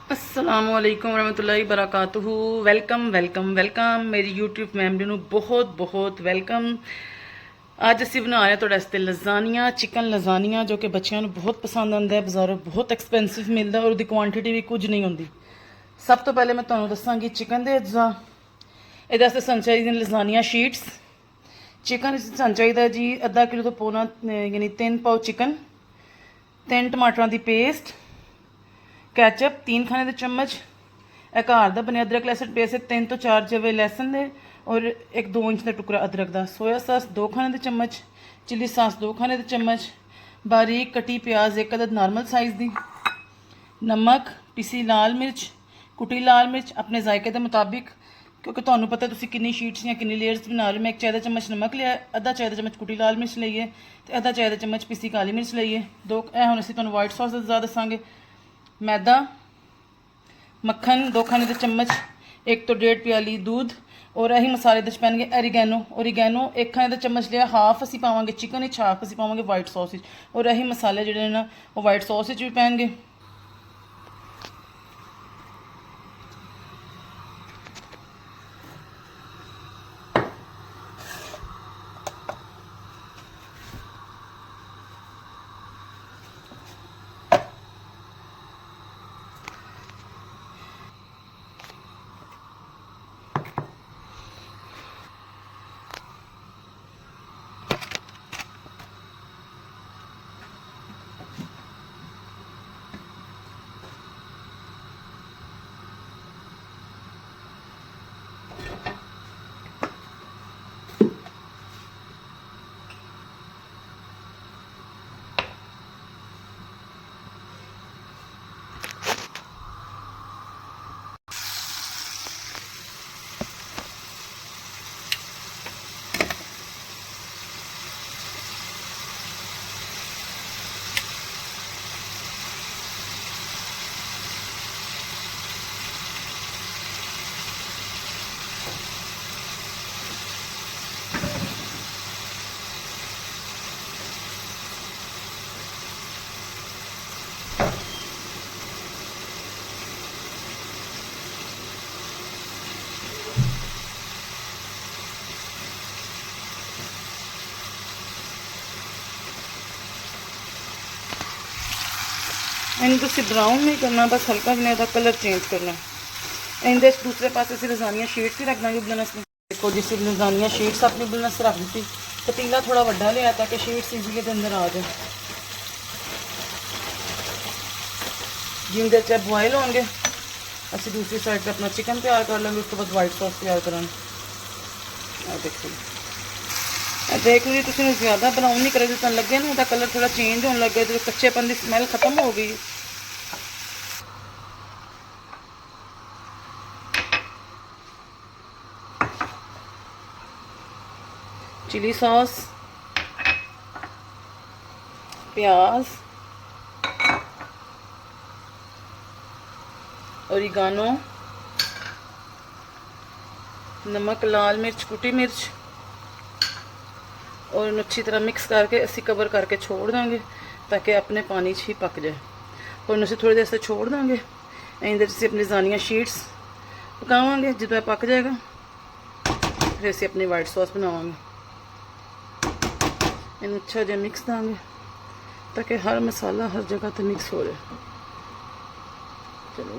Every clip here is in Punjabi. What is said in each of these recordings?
अस्सलामुअलैकुम वरहमतुल्लाहि बरकातुहू। वेलकम वेलकम वेलकम मेरी यूट्यूब फैमिली ਨੂੰ बहुत बहुत ਵੈਲਕਮ। ਅੱਜ ਅਸੀਂ ਬਣਾ ਰਹੇ ਤੁਹਾਡੇ ਵਾਸਤੇ ਲਜ਼ਾਨੀਆ, ਚਿਕਨ ਲਜ਼ਾਨੀਆ, ਜੋ ਕਿ ਬੱਚਿਆਂ ਨੂੰ ਬਹੁਤ ਪਸੰਦ ਆਉਂਦਾ ਹੈ। ਬਾਜ਼ਾਰੋਂ ਬਹੁਤ ਐਕਸਪੈਂਸਿਵ ਮਿਲਦਾ ਔਰ ਉਹਦੀ ਕੁਆਂਟੀਟੀ ਵੀ ਕੁਝ ਨਹੀਂ ਹੁੰਦੀ। ਸਭ ਤੋਂ ਪਹਿਲੇ ਮੈਂ ਤੁਹਾਨੂੰ ਦੱਸਾਂਗੀ ਚਿਕਨ ਦੇ ਅਜਜ਼ਾ। ਇਹਦੇ ਵਾਸਤੇ ਸਾਨੂੰ ਚਾਹੀਦੀਆਂ ਲਜ਼ਾਨੀਆ ਸ਼ੀਟਸ। ਚਿਕਨ ਸਾਨੂੰ ਚਾਹੀਦਾ ਜੀ ਅੱਧਾ ਕਿਲੋ ਤੋਂ ਪੌਣਾ, ਯਾਨੀ 3 ਪਾਉ ਚਿਕਨ, 3 ਟਮਾਟਰਾਂ ਦੀ ਪੇਸਟ, कैचअप 3 खाने के चम्मच, एक घर का बने अदरक लहसुन पेस्ट 3 तो 4 जवे लहसुन दे और एक 2 इंच का टुकड़ा अदरक का, सोया सॉस 2 खाने के चम्मच, चिली सॉस 2 खाने के चम्मच, बारीक कटी प्याज 1 अदद नॉर्मल साइज़ दी, नमक, पिसी लाल मिर्च, कुटी लाल मिर्च अपने जायके के मुताबिक, क्योंकि तुहानू पता तुसीं कितनी शीट्स या कितनी लेयर्स बना रहे हो। मैं 1 चाय का चम्मच नमक लिया, आधा चाय का चम्मच कुटी लाल मिर्च लईए तो आधा चाय का चम्मच पिसी काली मिर्च लईए। 2 हुण असीं तुहानू वाइट सॉस का ज़्यादा दसांगे। मैदा, मक्खन 2 खाने के चम्मच, 1 तो 1.5 प्याली दूध और यही मसाले दे पैणगे ओरिगैनो 1 खाने का चम्मच लिया, हाफ असीं पावांगे चिकन विच, हाफ असीं पावांगे वाइट सॉस विच, और यही मसाले जिहड़े ना वो वाइट सॉस विच भी पैणगे। इन्हें तुसीं ब्राउन नहीं करना, बस हल्का जिन्ना इसका कलर चेंज करना। इनके दूसरे पास असीं लजानिया शीट्स भी रख देंगे उबलने वास्ते। देखो जी, सिर्फ लजानिया शीट्स अपनी उबलने वास्ते रख दी। पतीला थोड़ा वड्डा लिया ताकि शीट्स ईजीली के अंदर आ जाए। जिंदे च बॉयल होंगे असीं दूसरी साइड पर अपना चिकन तैयार कर लेंगे, उसके बाद वाइट सॉस तैयार करेंगे। देखो देख लीजिए, तुसीं ज़्यादा ब्राउन नहीं करे, जो लगे ना उसका कलर थोड़ा चेंज होने लगे तो कच्चेपन की स्मैल खत्म हो गई। चिली सॉस, प्याज, ओरिगानो, नमक, लाल मिर्च, कुटी मिर्च, और इन अच्छी तरह मिक्स करके असी कवर करके छोड़ देंगे ताकि अपने पानी ही पक जाए। और इन थोड़ी देर से छोड़ देंगे। इधर से अपनी लजानिया शीट्स पकावांगे, जो पक जाएगा फिर असी अपनी वाइट सॉस बनावांगे। इन अच्छा जो मिक्स देंगे ताकि हर मसाला हर जगह तो मिक्स हो जाए। चलो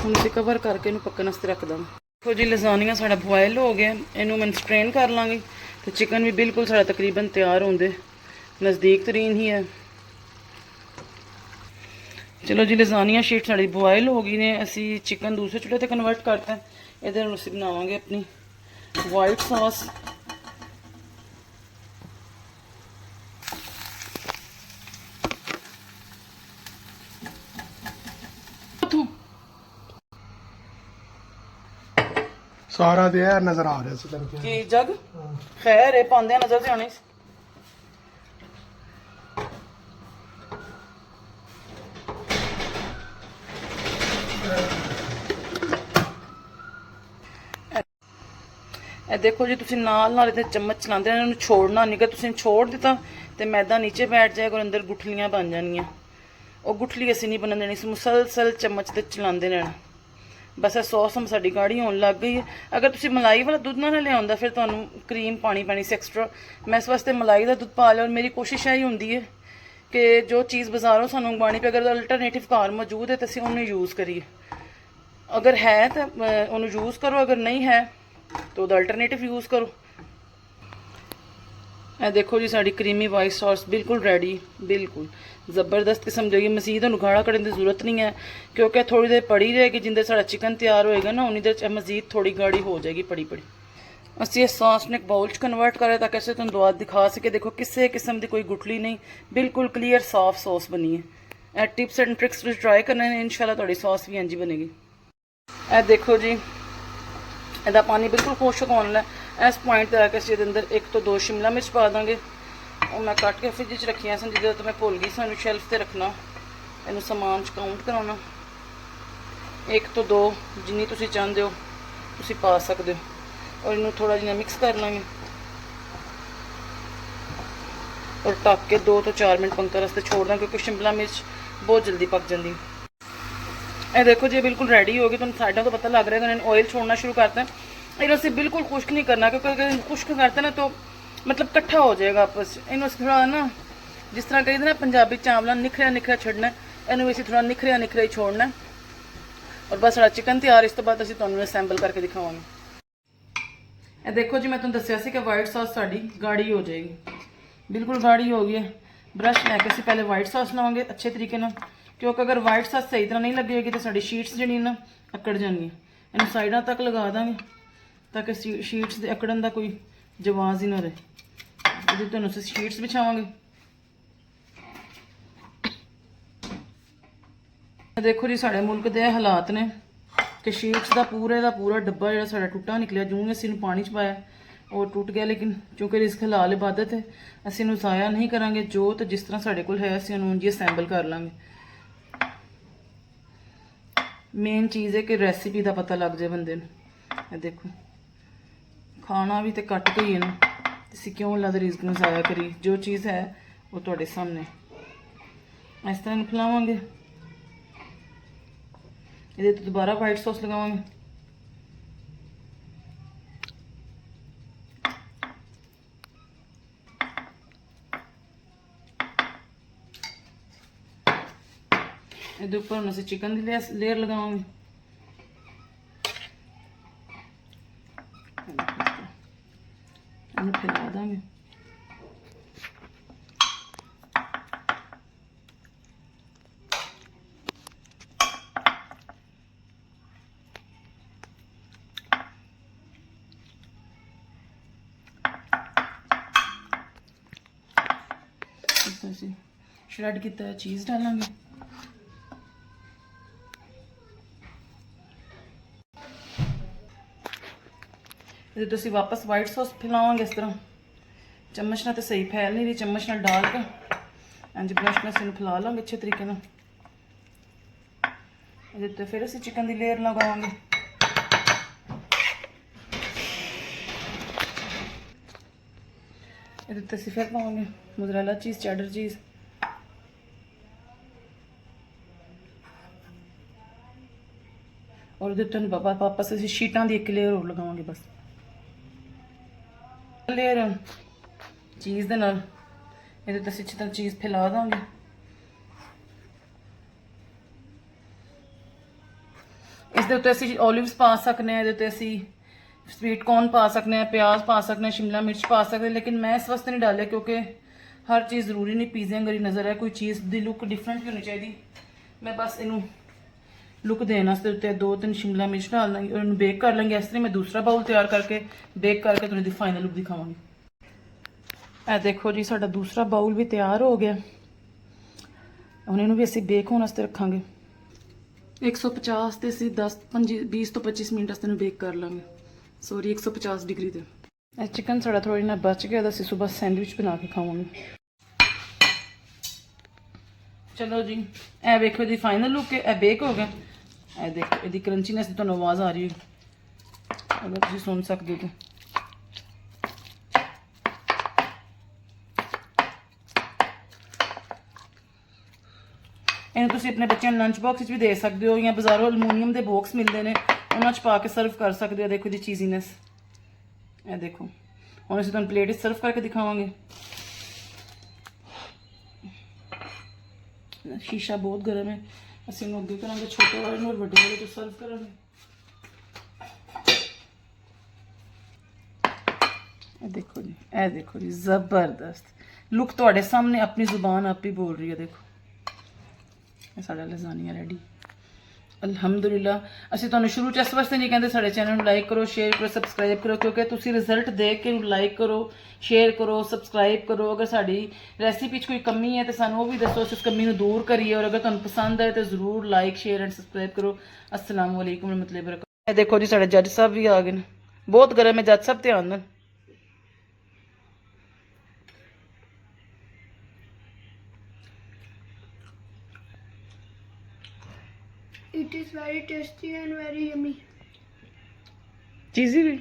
हम इसे कवर करके इन्हें पकने वास्ते रख देंगे। देखो जी, लजानिया साढ़ा बॉयल हो गया, इनू मैं स्ट्रेन कर लाँगी तो चिकन भी बिल्कुल साढ़ा तकरीबन तैयार होंदे नज़दीक तरीन ही है। चलो जी, लजानिया शीट साड़ी बॉयल हो गई ने, असी चिकन दूसरे चूल्हे पर कन्वर्ट करते हैं। इधर असी बनावांगे अपनी वाइट सॉस। सारा ते है नजर आ रहा है की जग खैर है पांदे नजर से आने। ਇਹ देखो जी, तुम नाल इतने चम्मच चलाते हैं, इन्होंने छोड़ना नहीं। अगर तुम छोड़ दिता तो मैदा नीचे बैठ जाएगा और अंदर गुठलियां बन जानियां ਉਹ ਗੁਠਲੀ ਅਸੀਂ ਨਹੀਂ ਬਣਨ ਦੇਣੀ ਸੀ, ਮੁਸਲਸਲ ਚਮਚ ਤੇ ਚਲਾਉਂਦੇ ਰਹਿਣਾ। ਬਸ ਇਹ ਸੌਸ ਹੁਣ ਸਾਡੀ ਗਾੜੀ ਹੋਣ ਲੱਗ ਗਈ ਹੈ। ਅਗਰ ਤੁਸੀਂ ਮਲਾਈ ਵਾਲਾ ਦੁੱਧ ਨਾ ਲਿਆਉਂਦਾ ਫਿਰ ਤੁਹਾਨੂੰ ਕਰੀਮ ਪਾਣੀ ਪੈਣੀ ਸੀ ਐਕਸਟਰਾ। ਮੈਂ ਇਸ ਵਾਸਤੇ ਮਲਾਈ ਦਾ ਦੁੱਧ ਪਾ ਲਿਆ। ਔਰ ਮੇਰੀ ਕੋਸ਼ਿਸ਼ ਇਹੀ ਹੁੰਦੀ ਹੈ ਕਿ ਜੋ ਚੀਜ਼ ਬਾਜ਼ਾਰੋਂ ਸਾਨੂੰ ਮੰਗਵਾਉਣੀ ਪਏ, ਅਗਰ ਅਲਟਰਨੇਟਿਵ ਘਰ ਮੌਜੂਦ ਹੈ ਤਾਂ ਅਸੀਂ ਉਹਨੂੰ ਯੂਜ਼ ਕਰੀਏ। ਅਗਰ ਹੈ ਤਾਂ ਉਹਨੂੰ ਯੂਜ਼ ਕਰੋ, ਅਗਰ ਨਹੀਂ ਹੈ ਤਾਂ ਉਹਦਾ ਅਲਟਰਨੇਟਿਵ ਯੂਜ਼ ਕਰੋ। ਇਹ ਦੇਖੋ ਜੀ ਸਾਡੀ ਕਰੀਮੀ ਵਾਈਟ ਸੌਸ ਬਿਲਕੁਲ ਰੈਡੀ, ਬਿਲਕੁਲ ਜ਼ਬਰਦਸਤ ਕਿਸਮ ਦੀ। ਮਜ਼ੀਦ ਉਹਨੂੰ ਗਾੜਾ ਕਰਨ ਦੀ ਜ਼ਰੂਰਤ ਨਹੀਂ ਹੈ ਕਿਉਂਕਿ ਥੋੜੀ ਦੇਰ ਪੜੀ ਰਹੇਗੀ। ਜਿੰਦੇ ਸਾਡਾ ਚਿਕਨ ਤਿਆਰ ਹੋਏਗਾ ਨਾ ਉਨੀ ਦੇਰ ਮਜ਼ੀਦ ਥੋੜੀ ਗਾੜੀ ਹੋ ਜਾਏਗੀ, ਪੜੀ। ਅਸੀਂ ਇਸ ਸੌਸ ਨੂੰ ਇੱਕ ਬਾउल 'ਚ ਕਨਵਰਟ ਕਰਿਆ ਤਾਂ ਕਿ ਅਸੀਂ ਤੁਹਾਨੂੰ ਦੁਆ ਦਿਖਾ ਸਕੇ। ਦੇਖੋ ਕਿਸੇ ਕਿਸਮ ਦੀ ਕੋਈ ਗੁਠਲੀ ਨਹੀਂ, ਬਿਲਕੁਲ ਕਲੀਅਰ ਸਾਫ ਸੌਸ ਬਣੀ ਹੈ। ਇਹ ਟਿਪਸ ਐਂਡ ਟ੍ਰਿਕਸ ਤੁਸੀਂ ਟਰਾਈ ਕਰਨੇ ਨੇ, ਇਨਸ਼ਾਅੱਲਾ ਤੁਹਾਡੀ ਸੌਸ ਵੀ ਇੰਝ ਹੀ ਬਣੇਗੀ। ਇਹ ਦੇਖੋ ਜੀ ਇਹਦਾ ਪਾਣੀ ਬਿਲਕੁਲ ਖੁਸ਼ਕ ਹੋਣ ਲੈ। ਇਸ ਪੁਆਇੰਟ ਤੇ ਆ ਕੇ ਅਸੀਂ ਇਹਦੇ ਅੰਦਰ 1 ਤੋਂ 2 ਸ਼ਿਮਲਾ ਮਿਰਚ ਪਾ ਦਾਂਗੇ। ਉਹ ਮੈਂ ਕੱਟ ਕੇ ਫ੍ਰਿਜ 'ਚ ਰੱਖੀਆਂ ਸਨ, ਜਿਹਦੇ ਤੋਂ ਮੈਂ ਭੁੱਲ ਗਈ ਸਾਨੂੰ ਸ਼ੈਲਫ ਤੇ ਰੱਖਣਾ। ਇਹਨੂੰ ਸਮਾਨ 'ਚ ਕਾਊਂਟ ਕਰਾਉਣਾ, 1 ਤੋਂ 2 ਜਿੰਨੀ ਤੁਸੀਂ ਚਾਹੁੰਦੇ ਹੋ ਤੁਸੀਂ ਪਾ ਸਕਦੇ ਹੋ। ਔਰ ਇਹਨੂੰ ਥੋੜਾ ਜਿਹਾ ਮਿਕਸ ਕਰ ਲਾਂਗੇ ਔਰ ਢੱਕ ਕੇ 2 ਤੋਂ 4 ਮਿੰਟ ਪੱਕਣ ਵਾਸਤੇ ਛੋੜ ਦਾਂ ਕਿਉਂਕਿ ਸ਼ਿਮਲਾ ਮਿਰਚ ਬਹੁਤ ਜਲਦੀ ਪੱਕ ਜਾਂਦੀ। ਇਹ ਦੇਖੋ ਜੀ ਬਿਲਕੁਲ ਰੈਡੀ ਹੋ ਗਈ। ਤੁਹਾਨੂੰ ਸਾਈਡਾਂ ਤੋਂ ਪਤਾ ਲੱਗ ਰਿਹਾ ਕਿ ऑयल छोड़ना शुरू करते हैं। ਇਹਨੂੰ ਅਸੀਂ ਬਿਲਕੁਲ ਖੁਸ਼ਕ ਨਹੀਂ ਕਰਨਾ ਕਿਉਂਕਿ ਅਗਰ ਖੁਸ਼ਕ ਕਰते ना तो मतलब ਇਕੱਠਾ ਹੋ ਜਾਏਗਾ ਆਪਸ 'ਚ। ਇਹਨੂੰ ਅਸੀਂ ਥੋੜਾ ਨਾ ਜਿਸ ਤਰ੍ਹਾਂ ਕਹਿੰਦੇ ਨਾ ਪੰਜਾਬੀ ਚਾਵਲਾਂ ਨਿਖਰਿਆ ਛੱਡਣਾ, ਇਹਨੂੰ ਅਸੀਂ ਥੋੜਾ ਨਿਖਰਿਆ ਹੀ ਛੋੜਨਾ। ਔਰ ਬਸ ਸਾਡਾ ਚਿਕਨ ਤਿਆਰ। ਇਸ ਤੋਂ ਬਾਅਦ ਅਸੀਂ ਤੁਹਾਨੂੰ ਅਸੈਂਬਲ ਕਰਕੇ ਦਿਖਾਵਾਂਗੇ। ਇਹ ਦੇਖੋ ਜੀ ਮੈਂ ਤੁਹਾਨੂੰ ਦੱਸਿਆ ਸੀ ਕਿ ਵਾਈਟ ਸੌਸ ਸਾਡੀ ਗਾੜੀ ਹੋ ਜਾਏਗੀ, ਬਿਲਕੁਲ ਗਾੜੀ ਹੋ ਗਈ ਹੈ। ਬ੍ਰਸ਼ ਲੈ ਕੇ ਅਸੀਂ ਪਹਿਲੇ ਵਾਈਟ ਸੌਸ ਲਾਵਾਂਗੇ ਅੱਛੇ ਤਰੀਕੇ ਨਾਲ ਕਿਉਂਕਿ ਅਗਰ ਵਾਈਟ ਸੌਸ ਸਹੀ ਤਰ੍ਹਾਂ ਨਹੀਂ ਲੱਗੇਗੀ ਤਾਂ ਸਾਡੀ ਸ਼ੀਟਸ ਜਿਹੜੀਆਂ ਨਾ ਅਕੜ ਜਾਣਗੀਆਂ। ਇਹਨੂੰ ਸਾਈਡਾਂ ਤੱਕ ਲਗਾ ਦਾਂਗੇ ਤਾਂ ਕਿ ਸ਼ੀਟਸ ਦੇ ਅਕੜਨ ਦਾ ਕੋਈ ਜਵਾਜ਼ ਹੀ ਨਾ ਰਹੇ। ਇਹਦੇ ਤੁਹਾਨੂੰ ਅਸੀਂ ਸ਼ੀਟਸ ਵਿਛਾਵਾਂਗੇ। ਦੇਖੋ ਜੀ ਸਾਡੇ ਮੁਲਕ ਦੇ ਹਾਲਾਤ ਨੇ ਕਿ ਸ਼ੀਟਸ ਦਾ ਪੂਰਾ ਡੱਬਾ ਜਿਹੜਾ ਸਾਡਾ ਟੁੱਟਾ ਨਿਕਲਿਆ। ਜਿਉਂ ਅਸੀਂ ਇਹਨੂੰ ਪਾਣੀ 'ਚ ਪਾਇਆ ਉਹ ਟੁੱਟ ਗਿਆ, ਲੇਕਿਨ ਕਿਉਂਕਿ ਰਿਜ਼ਕ ਹਲਾਲ ਇਬਾਦਤ ਹੈ ਅਸੀਂ ਇਹਨੂੰ ਜ਼ਾਇਆ ਨਹੀਂ ਕਰਾਂਗੇ। ਜੋ ਤੇ ਜਿਸ ਤਰ੍ਹਾਂ ਸਾਡੇ ਕੋਲ ਹੈ ਅਸੀਂ ਉਹਨੂੰ ਉਂਝ ਅਸੈਂਬਲ ਕਰ ਲਾਂਗੇ। ਮੇਨ ਚੀਜ਼ ਹੈ ਕਿ ਰੈਸਿਪੀ ਦਾ ਪਤਾ ਲੱਗ ਜਾਏ ਬੰਦੇ ਨੂੰ। ਇਹ ਦੇਖੋ ਖਾਣਾ ਵੀ ਤੇ ਕੱਟ ਕੇ ਹੀ ਇਹਨੂੰ, ਅਸੀਂ ਕਿਉਂ ਅੱਲਾ ਦੇ ਰਿਜ਼ਕ ਨੂੰ ਜ਼ਾਇਆ ਕਰੀ। ਜੋ ਚੀਜ਼ ਹੈ ਉਹ ਤੁਹਾਡੇ ਸਾਹਮਣੇ ਇਸ ਤਰ੍ਹਾਂ ਇਹਨੂੰ ਖਿਲਾਵਾਂਗੇ। ਇਹਦੇ ਤੇ ਦੁਬਾਰਾ ਵਾਈਟ ਸੌਸ ਲਗਾਵਾਂਗੇ। ਇਹਦੇ ਉੱਪਰ ਹੁਣ ਅਸੀਂ ਚਿਕਨ ਦੀ ਲੇਅਰ ਲਗਾਵਾਂਗੇ। ਇਹਨੂੰ ਫੈਲਾ ਦਾਂਗੇ। ਅਸੀਂ ਸ਼੍ਰੈਡ ਕੀਤਾ ਚੀਜ਼ ਡਾਲਾਂਗੇ। ਇਹਦੇ ਤੋਂ ਅਸੀਂ ਵਾਪਸ ਵਾਈਟ ਸੌਸ ਫੈਲਾਵਾਂਗੇ ਇਸ ਤਰ੍ਹਾਂ। ਚਮਚ ਨਾਲ ਤਾਂ ਸਹੀ ਫੈਲ ਨਹੀਂ ਰਹੀ, ਚਮਚ ਨਾਲ ਡਾਲ ਕੇ ਇੰਜ ਬ੍ਰਸ਼ ਨਾਲ ਇਹਨੂੰ ਫੈਲਾ ਲਾਂਗੇ ਅੱਛੇ ਤਰੀਕੇ ਨਾਲ। ਇਹਦੇ ਉੱਤੇ ਫਿਰ ਅਸੀਂ ਚਿਕਨ ਦੀ ਲੇਅਰ ਲਗਾਵਾਂਗੇ। ਇਹਦੇ ਉੱਤੇ ਅਸੀਂ ਫਿਰ ਪਾਵਾਂਗੇ ਮੋਜ਼ਰੇਲਾ ਚੀਜ਼, ਚੈਡਰ ਚੀਜ਼। ਔਰ ਇਹਦੇ ਉੱਤੇ ਵਾਪਸ ਅਸੀਂ ਸ਼ੀਟਾਂ ਦੀ ਇੱਕ ਲੇਅਰ ਹੋਰ ਲਗਾਵਾਂਗੇ। ਬਸ ਲੇਅਰ ਚੀਜ਼ ਦੇ ਨਾਲ ਇਹਦੇ ਉੱਤੇ ਅਸੀਂ ਅੱਛੀ ਤਰ੍ਹਾਂ ਚੀਜ਼ ਫੈਲਾ ਦਾਂਗੇ। ਇਸ ਦੇ ਉੱਤੇ ਅਸੀਂ ਓਲਿਵਸ ਪਾ ਸਕਨੇ ਹਾਂ, ਇਹਦੇ ਉੱਤੇ ਅਸੀਂ स्वीट कॉर्न पा सकते हैं, प्याज पा सकते हैं, शिमला मिर्च पा सकते हैं, लेकिन मैं इस वास्ते नहीं डाले क्योंकि हर चीज़ ज़रूरी नहीं पिज़्ज़े अंगर ही नज़र है। कोई चीज़ की लुक डिफरेंट भी होनी चाहिए। मैं बस इनू लुक देने वास्ते उत्ते 2-3 शिमला मिर्च डाल देंगे और इन्हें बेक कर लेंगे। इस तरह मैं दूसरा बाउल तैयार करके बेक करके तुहानू फाइनल लुक दिखावांगी। ए देखो जी साडा दूसरा बाउल भी तैयार हो गया। हुण इहनूं भी असीं बेक होने वास्ते रखांगे। 150 ते असीं 20 तो 25 मिनट वास्ते इहनूं बेक कर लांगे। सॉरी 150 डिग्री ते। ਇਹ चिकन साड़ा थोड़ा जिहा बच गया, ਅਸੀਂ सुबह सैंडविच बना के खावांगे। चलो जी ए वेखो जी फाइनल लुक है। ए बेक हो गया। ए देखो ਇਹਦੀ क्रंचीनेस ਦੀ ਤੁਹਾਨੂੰ आवाज़ आ रही है अगर ਤੁਸੀਂ सुन सकते हो तो। ਇਹਨੂੰ ਤੁਸੀਂ ਆਪਣੇ ਬੱਚਿਆਂ ਨੂੰ ਲੰਚ ਬਾਕਸ ਵਿੱਚ ਵੀ ਦੇ ਸਕਦੇ ਹੋ ਜਾਂ ਬਾਜ਼ਾਰੋਂ ਅਲਮੂਨੀਅਮ ਦੇ ਬਾਕਸ ਮਿਲਦੇ ਨੇ ਉਹਨਾਂ 'ਚ ਪਾ ਕੇ ਸਰਵ ਕਰ ਸਕਦੇ ਹੋ। ਦੇਖੋ ਜੀ ਚੀਜ਼ੀਨੈਸ, ਇਹ ਦੇਖੋ। ਹੁਣ ਅਸੀਂ ਤੁਹਾਨੂੰ ਪਲੇਟ ਵਿੱਚ ਸਰਵ ਕਰਕੇ ਦਿਖਾਵਾਂਗੇ। ਸ਼ੀਸ਼ਾ ਬਹੁਤ ਗਰਮ ਹੈ, ਅਸੀਂ ਇਹਨੂੰ ਅੱਗੇ ਕਰਾਂਗੇ ਛੋਟੇ ਵਾਲੇ ਨੂੰ ਔਰ ਵੱਡੇ ਵਾਲੇ ਤੋਂ ਸਰਵ ਕਰਾਂਗੇ। ਇਹ ਦੇਖੋ ਜੀ, ਇਹ ਦੇਖੋ ਜੀ, ਜ਼ਬਰਦਸਤ ਲੁੱਕ ਤੁਹਾਡੇ ਸਾਹਮਣੇ, ਆਪਣੀ ਜ਼ੁਬਾਨ ਆਪ ਹੀ ਬੋਲ ਰਹੀ ਹੈ। ਦੇਖੋ ਇਹ ਸਾਡਾ ਲਜ਼ਾਨੀਆ ਰੈਡੀ ਅਲਹਮਦੁਲਿਲਾ। ਅਸੀਂ ਤੁਹਾਨੂੰ ਸ਼ੁਰੂ ਚ ਇਸ ਵਾਸਤੇ ਨਹੀਂ ਕਹਿੰਦੇ ਸਾਡੇ ਚੈਨਲ ਨੂੰ ਲਾਈਕ ਕਰੋ, ਸ਼ੇਅਰ ਕਰੋ, ਸਬਸਕ੍ਰਾਈਬ ਕਰੋ, ਕਿਉਂਕਿ ਤੁਸੀਂ ਰਿਜ਼ਲਟ ਦੇਖ ਕੇ ਲਾਈਕ ਕਰੋ, ਸ਼ੇਅਰ ਕਰੋ, ਸਬਸਕ੍ਰਾਈਬ ਕਰੋ। ਅਗਰ ਸਾਡੀ ਰੈਸਿਪੀ 'ਚ ਕੋਈ ਕਮੀ ਹੈ ਤਾਂ ਸਾਨੂੰ ਉਹ ਵੀ ਦੱਸੋ, ਅਸੀਂ ਉਸ ਕਮੀ ਨੂੰ ਦੂਰ ਕਰੀਏ। ਔਰ ਅਗਰ ਤੁਹਾਨੂੰ ਪਸੰਦ ਆਏ ਤਾਂ ਜ਼ਰੂਰ ਲਾਈਕ ਸ਼ੇਅਰ ਐਂਡ ਸਬਸਕ੍ਰਾਈਬ ਕਰੋ। ਅਸਲਾਮੁ ਅਲੈਕੁਮ ਰਹਿਮਤੁਲਾਹਿ व बरकातहू। ਇਹ ਦੇਖੋ ਜੀ ਸਾਡੇ ਜੱਜ ਸਾਹਿਬ ਵੀ ਆ ਗਏ ਨੇ, ਬਹੁਤ ਗਰਮ ਹੈ ਜੱਜ ਸਾਹਿਬ, ਧਿਆਨ ਨਾਲ। It is very tasty and very yummy. चीज़ी भी